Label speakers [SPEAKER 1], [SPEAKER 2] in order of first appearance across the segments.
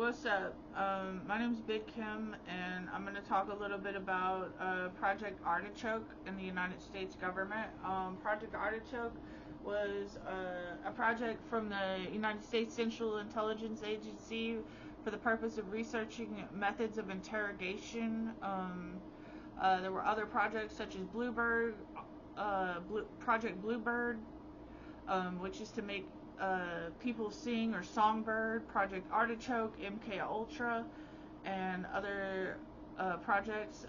[SPEAKER 1] What's up? My name is Big Kim, and I'm going to talk a little bit about Project Artichoke in the United States government. Project Artichoke was a project from the United States Central Intelligence Agency for the purpose of researching methods of interrogation. There were other projects such as Project Bluebird, which is to make people sing, or Songbird, Project Artichoke, MK Ultra, and other projects.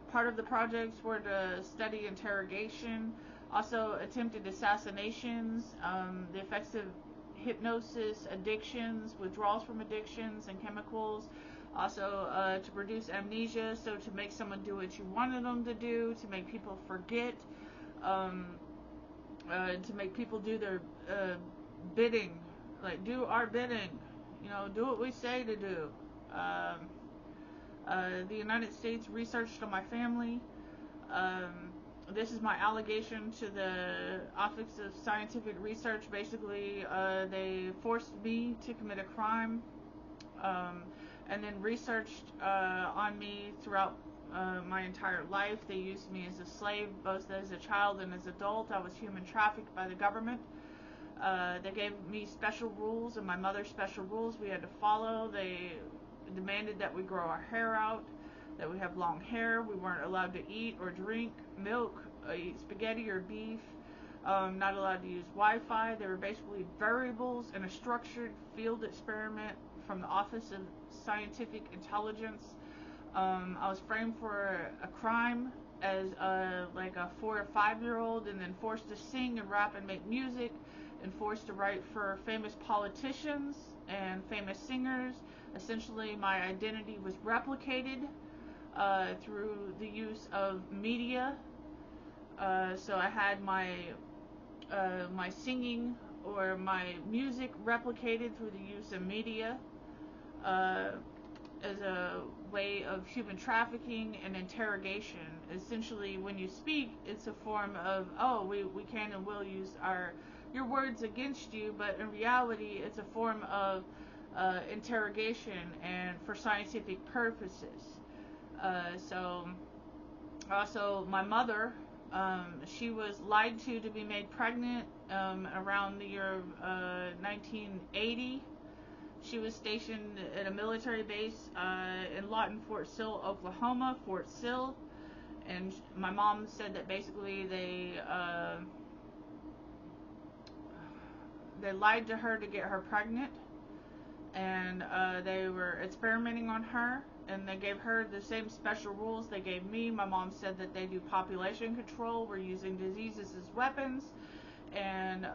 [SPEAKER 1] Part of the projects were to study interrogation, also attempted assassinations, the effects of hypnosis, addictions, withdrawals from addictions and chemicals, also to produce amnesia, so to make someone do what you wanted them to do, to make people forget, to make people do their bidding, like do our bidding, do what we say to do. The United States researched on my family. This is my allegation to the Office of Scientific Research. Basically, they forced me to commit a crime, and then researched on me throughout my entire life. They used me as a slave, both as a child and as an adult. I was human trafficked by the government. They gave me special rules, and my mother special rules we had to follow. They demanded that we grow our hair out, that we have long hair. We weren't allowed to eat or drink milk, eat spaghetti or beef. Not allowed to use Wi-Fi. They were basically variables in a structured field experiment from the Office of Scientific Intelligence. I was framed for a crime as like a 4 or 5-year-old, and then forced to sing and rap and make music, and forced to write for famous politicians and famous singers. Essentially, my identity was replicated through the use of media. So I had my singing or my music replicated through the use of media as a way of human trafficking and interrogation. Essentially, when you speak, it's a form of, we can and will use your words against you, but in reality, it's a form of interrogation and for scientific purposes. So, also, my mother, she was lied to be made pregnant around the year of 1980. She was stationed at a military base in Lawton, Fort Sill, Oklahoma, Fort Sill, and my mom said that basically they lied to her to get her pregnant, and they were experimenting on her, and they gave her the same special rules they gave me. My mom said that they do population control, we're using diseases as weapons, and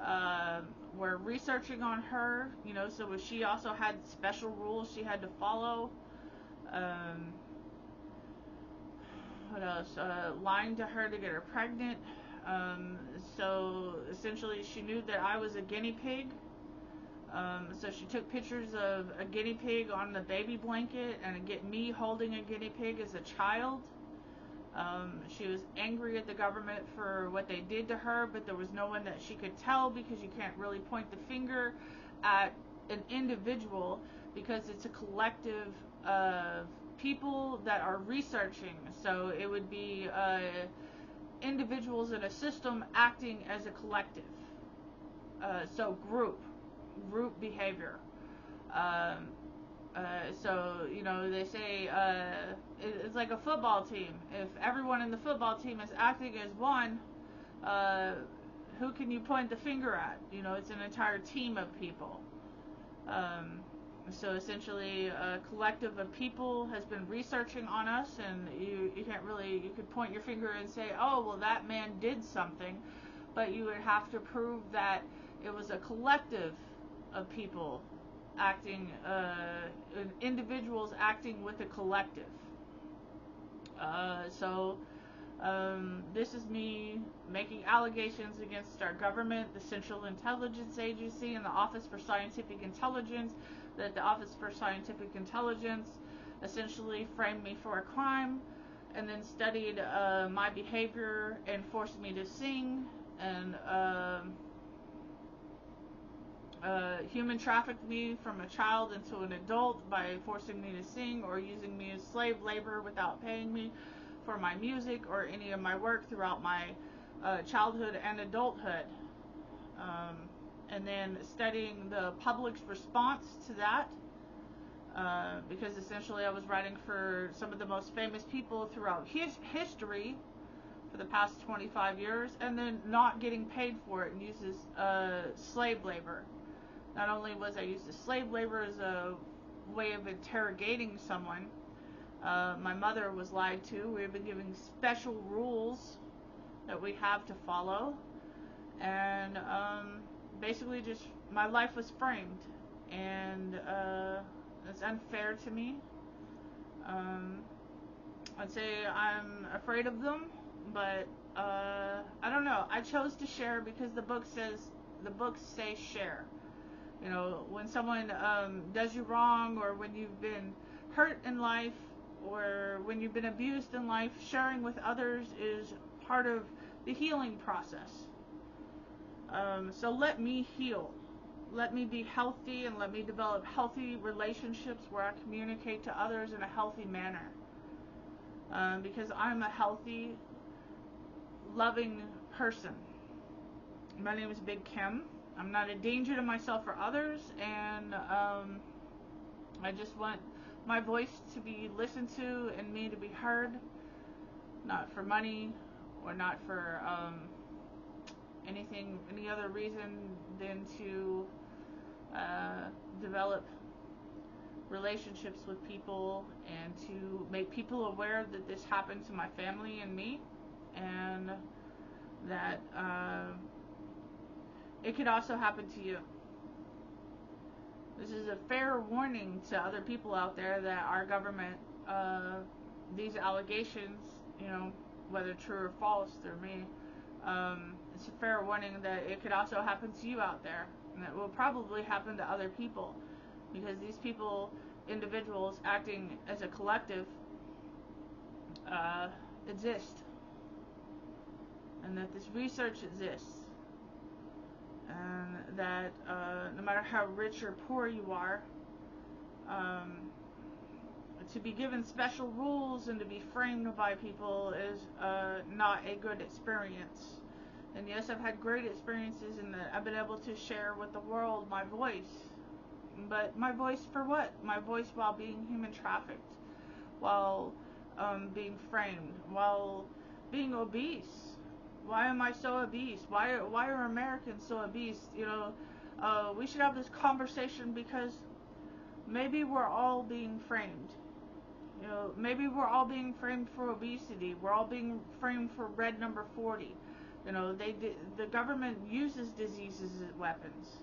[SPEAKER 1] we're researching on her, so she also had special rules she had to follow. What else? Lying to her to get her pregnant. So essentially she knew that I was a guinea pig. So she took pictures of a guinea pig on the baby blanket, and get me holding a guinea pig as a child. She was angry at the government for what they did to her, but there was no one that she could tell, because you can't really point the finger at an individual, because it's a collective of people that are researching. So it would be individuals in a system acting as a collective. So group behavior. So, they say it's like a football team. If everyone in the football team is acting as one, who can you point the finger at? It's an entire team of people. So essentially, a collective of people has been researching on us, and you could point your finger and say, oh, well, that man did something, but you would have to prove that it was a collective of people acting, individuals acting with a collective. So this is me making allegations against our government, the Central Intelligence Agency, and the Office for Scientific Intelligence, that the Office for Scientific Intelligence essentially framed me for a crime, and then studied my behavior and forced me to sing, and human trafficked me from a child into an adult by forcing me to sing or using me as slave labor without paying me for my music or any of my work throughout my childhood and adulthood. And then studying the public's response to that, because essentially I was writing for some of the most famous people throughout history for the past 25 years, and then not getting paid for it and used as slave labor. Not only was I used as slave labor as a way of interrogating someone, my mother was lied to. We've been given special rules that we have to follow, and basically just my life was framed, and it's unfair to me. I'd say I'm afraid of them, but I don't know. I chose to share because the books say share. You know, when someone does you wrong, or when you've been hurt in life, or when you've been abused in life, sharing with others is part of the healing process. So let me heal. Let me be healthy, and let me develop healthy relationships where I communicate to others in a healthy manner. Because I'm a healthy, loving person. My name is Big Kim. I'm not a danger to myself or others, and I just want my voice to be listened to and me to be heard, not for money or not for any other reason than to develop relationships with people and to make people aware that this happened to my family and me, and that it could also happen to you. This is a fair warning to other people out there that our government, these allegations, you know, whether true or false, they're me. It's a fair warning that it could also happen to you out there, and it will probably happen to other people, because these people, individuals acting as a collective, exist, and that this research exists, and that no matter how rich or poor you are, to be given special rules and to be framed by people is not a good experience. And yes, I've had great experiences in that I've been able to share with the world my voice. But my voice for what? My voice while being human trafficked, while being framed, while being obese. Why am I so obese? Why are Americans so obese? You know, we should have this conversation because maybe we're all being framed. You know, maybe we're all being framed for obesity. We're all being framed for red number 40. You know, the government uses diseases as weapons.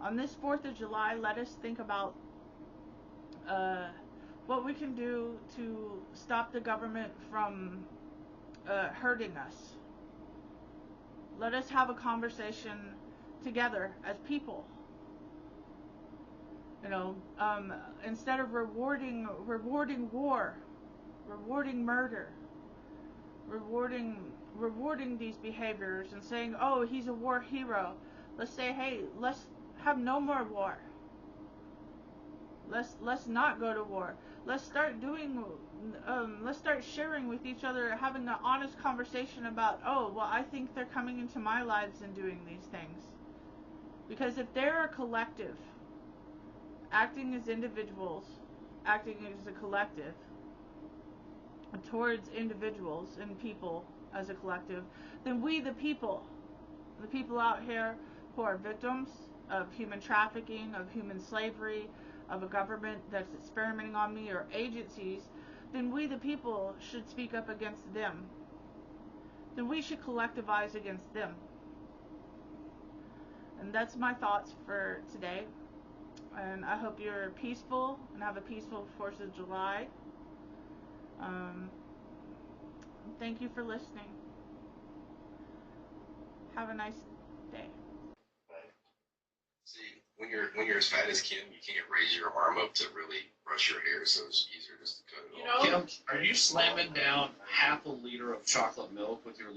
[SPEAKER 1] On this 4th of July, let us think about what we can do to stop the government from hurting us. Let us have a conversation together as people. You know, instead of rewarding war, rewarding murder, rewarding these behaviors and saying, oh, he's a war hero. Let's say, hey, let's have no more war. Let's not go to war. Let's start sharing with each other, having an honest conversation about, oh, well, I think they're coming into my lives and doing these things. Because if they're a collective, acting as individuals, acting as a collective, towards individuals and people as a collective, then we, the people out here who are victims of human trafficking, of human slavery, of a government that's experimenting on me, or agencies, then we, the people, should speak up against them. Then we should collectivize against them. And that's my thoughts for today. And I hope you're peaceful and have a peaceful 4th of July. Thank you for listening. Have a nice day.
[SPEAKER 2] See, when you're as fat as Kim, you can't raise your arm up to really brush your hair, so it's easier just to cut it off.
[SPEAKER 3] Kim, are you slamming down half a liter of chocolate milk with your